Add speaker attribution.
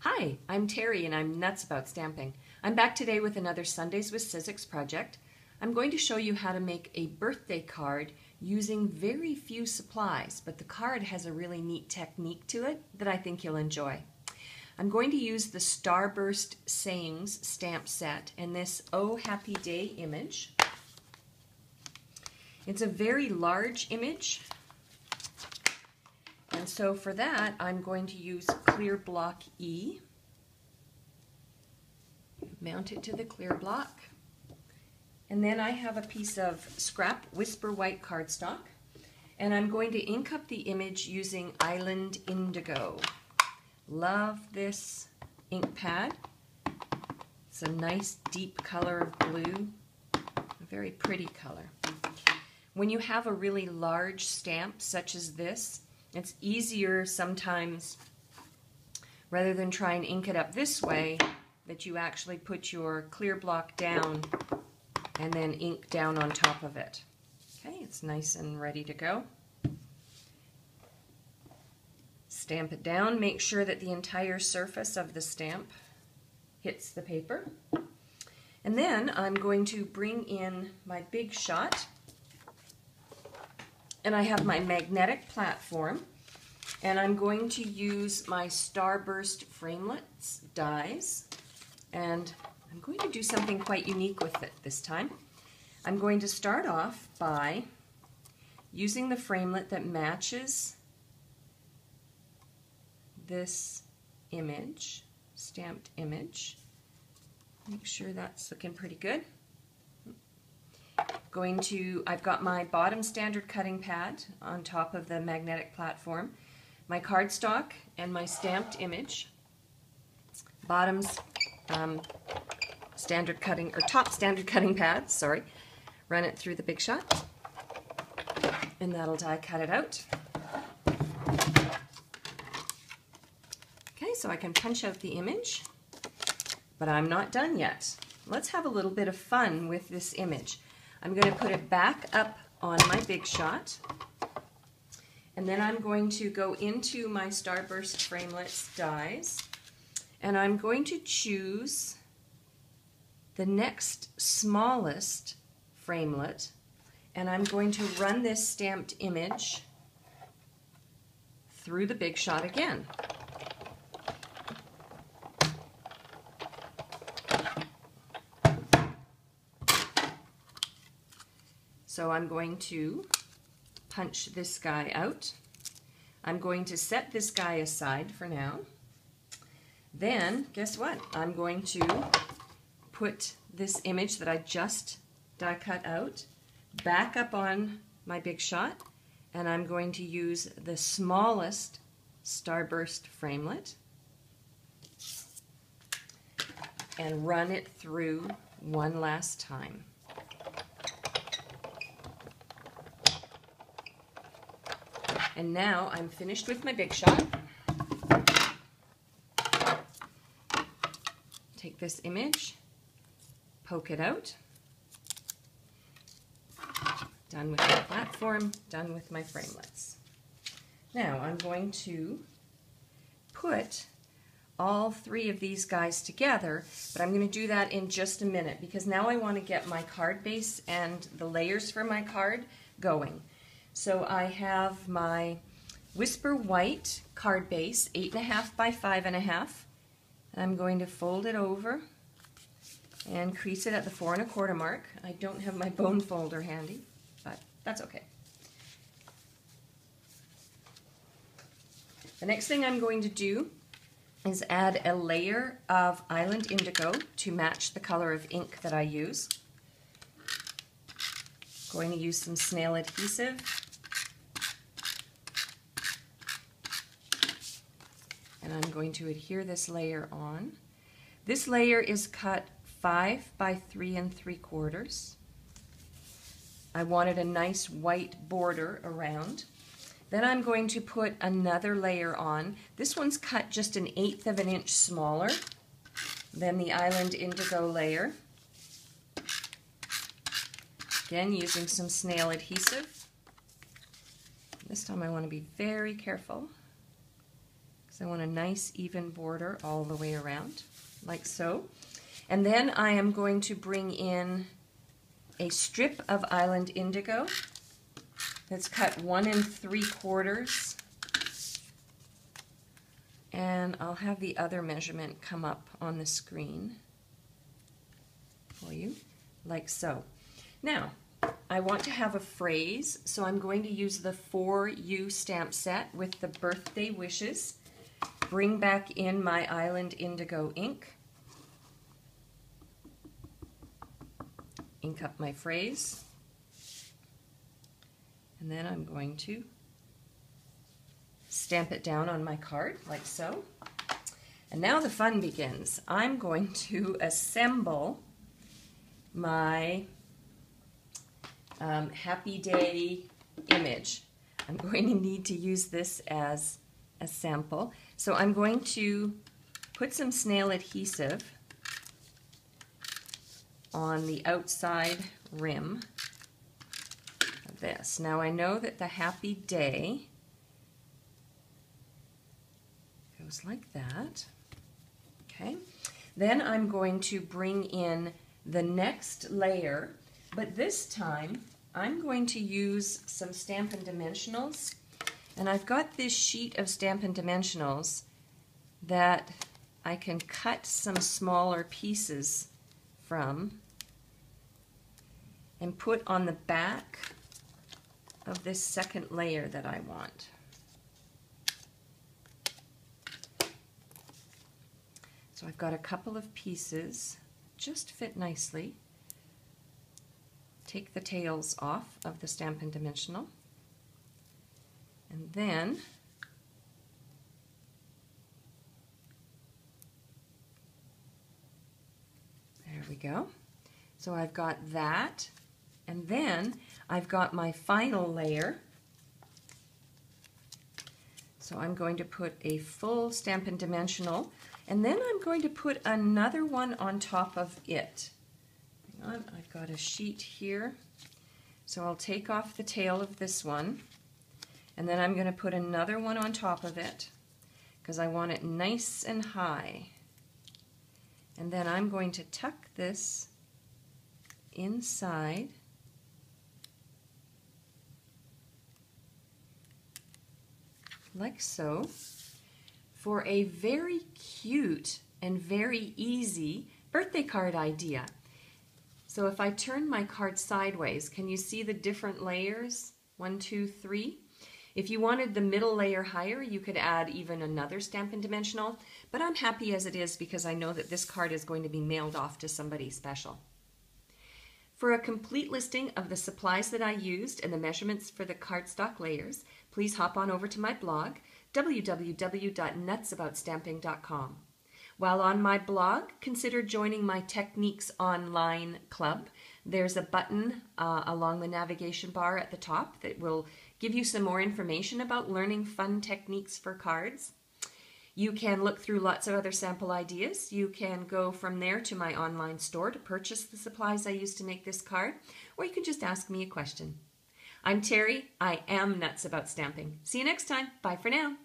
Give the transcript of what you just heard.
Speaker 1: Hi, I'm Terry and I'm nuts about stamping. I'm back today with another Sundays with Sizzix project. I'm going to show you how to make a birthday card using very few supplies, but the card has a really neat technique to it that I think you'll enjoy. I'm going to use the Starburst Sayings stamp set and this Oh Happy Day image. It's a very large image. And so for that, I'm going to use clear block E. Mount it to the clear block. And then I have a piece of scrap Whisper White cardstock. And I'm going to ink up the image using Island Indigo. Love this ink pad. It's a nice deep color of blue. A very pretty color. When you have a really large stamp such as this, it's easier sometimes, rather than try and ink it up this way, that you actually put your clear block down and then ink down on top of it. Okay, it's nice and ready to go. Stamp it down. Make sure that the entire surface of the stamp hits the paper. And then I'm going to bring in my big shot. And I have my magnetic platform, and I'm going to use my Starburst Framelits dies, and I'm going to do something quite unique with it this time. I'm going to start off by using the framelit that matches this image, stamped image. Make sure that's looking pretty good. I've got my bottom standard cutting pad on top of the magnetic platform, my cardstock and my stamped image, bottoms standard cutting, or top standard cutting pad, sorry, run it through the big shot, and that'll die cut it out. Okay, so I can punch out the image, but I'm not done yet. Let's have a little bit of fun with this image. I'm going to put it back up on my big shot, and then I'm going to go into my Starburst Framelits dies, and I'm going to choose the next smallest framelit, and I'm going to run this stamped image through the big shot again. So I'm going to punch this guy out. I'm going to set this guy aside for now. Then, guess what? I'm going to put this image that I just die cut out back up on my big shot, and I'm going to use the smallest Starburst Framelit and run it through one last time. And now I'm finished with my big shot. Take this image, poke it out. Done with my platform, done with my framelits. Now I'm going to put all three of these guys together, but I'm going to do that in just a minute because now I want to get my card base and the layers for my card going. So I have my Whisper White card base, 8.5 by 5.5. I'm going to fold it over and crease it at the 4 1/4 mark. I don't have my bone folder handy, but that's okay. The next thing I'm going to do is add a layer of Island Indigo to match the color of ink that I use. Going to use some snail adhesive. And I'm going to adhere this layer on. This layer is cut 5 by 3 3/4. I wanted a nice white border around. Then I'm going to put another layer on. This one's cut just 1/8 of an inch smaller than the Island Indigo layer. Again, using some snail adhesive. This time I want to be very careful, So I want a nice even border all the way around, like so. And then I am going to bring in a strip of Island Indigo that's cut 1 3/4. And I'll have the other measurement come up on the screen for you, like so. Now, I want to have a phrase, so I'm going to use the For You stamp set with the birthday wishes. Bring back in my Island Indigo ink. Ink up my phrase. And then I'm going to stamp it down on my card, like so. And now the fun begins. I'm going to assemble my Happy Day image. I'm going to need to use this as a sample. So I'm going to put some snail adhesive on the outside rim of this. Now I know that the Happy Day goes like that. Okay. Then I'm going to bring in the next layer, but this time I'm going to use some Stampin' Dimensionals, and I've got this sheet of Stampin' Dimensionals that I can cut some smaller pieces from and put on the back of this second layer that I want. So I've got a couple of pieces, just fit nicely. Take the tails off of the Stampin' Dimensional, and then there we go. So I've got that, and then I've got my final layer. So I'm going to put a full Stampin' Dimensional, and then I'm going to put another one on top of it. Hang on, I've got a sheet here. So I'll take off the tail of this one, and then I'm going to put another one on top of it because I want it nice and high. And then I'm going to tuck this inside like so, for a very cute and very easy birthday card idea. So if I turn my card sideways, can you see the different layers? 1, 2, 3. If you wanted the middle layer higher, you could add even another Stampin' Dimensional, but I'm happy as it is because I know that this card is going to be mailed off to somebody special. For a complete listing of the supplies that I used and the measurements for the cardstock layers, please hop on over to my blog, www.nutsaboutsstamping.com. While on my blog, consider joining my Techniques Online Club. There's a button along the navigation bar at the top that will give you some more information about learning fun techniques for cards. You can look through lots of other sample ideas. You can go from there to my online store to purchase the supplies I used to make this card, or you can just ask me a question. I'm Terry. I am Nuts About Stamping. See you next time. Bye for now.